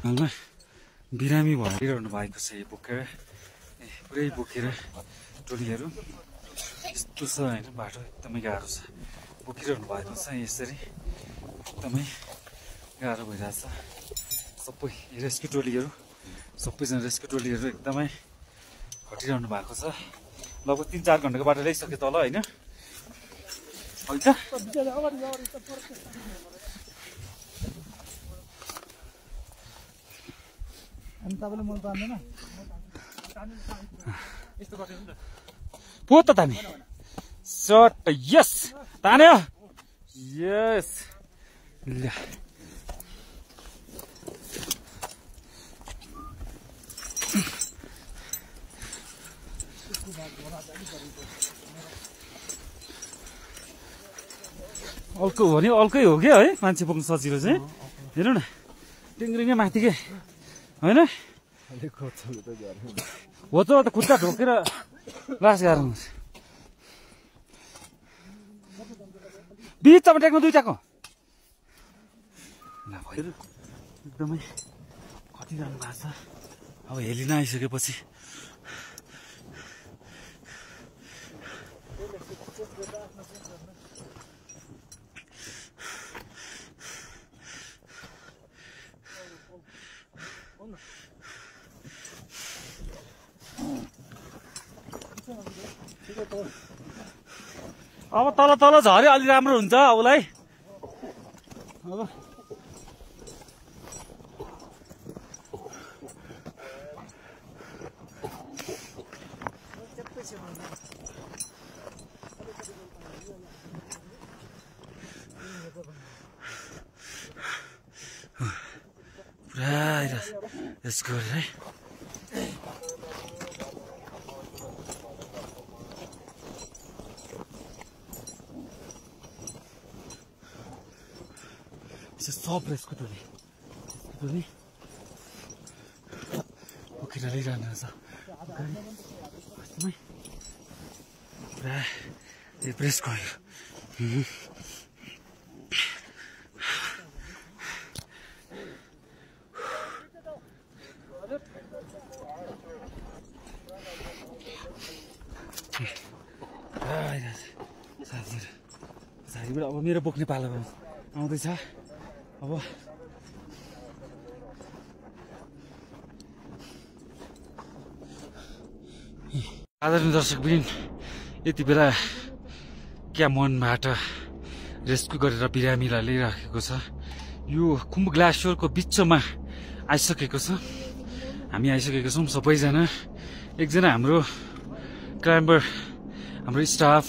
हालमा बिरामी भइरहनु भएको छ यो बोकेर पुरै बोकेर टोलीहरू यस्तो छ होइन बाटो एकदमै गाह्रो छ बोकिरहनु भएको छ यसरी एकदमै गाह्रो भइरहेछ सबै रेस्क्यु टोलीहरू सबैजना रेस्क्यु टोलीहरू एकदमै खटिरहनु भएको छ लगभग 3-4 घण्टाको बाटो ल्याइसक्यो तल होइन होइन पो त ताने सट यस तान्यो यस ल अल्को हो भने अल्कै हो क्या है मान्छे बोक्नु सजिलो चाहिँ हेर्नु न टिङ्ग्रिङै माथि के होइन हो त खुट्टा ढोकेर लास गाह्रो हुन्छ बिचमा टेक्नु दुइटाको एकदमै खटिरहनु भएको छ अब हेलिन आइसकेपछि अब तल तल झऱ्यो अलि राम्रो हुन्छ उसलाई अब पुरा यसको है सब रेस्क्यु टोली बोकेर ल्याइरहनु रहेछ पुरा प्रेस गयो साथीबाट अब मेरो बोक्ने पालो आउँदैछ अब आदरणीय दर्शकवृन्द यति बेला क्या मनबाट रेस्क्यु गरेर बिरामीलाई ल्याइराखेको छ यो कुम्भ ग्लासियरको बिचमा आइसकेको छ हामी आइसकेको छौँ सबैजना एकजना हाम्रो क्लाइम्बर हाम्रो स्टाफ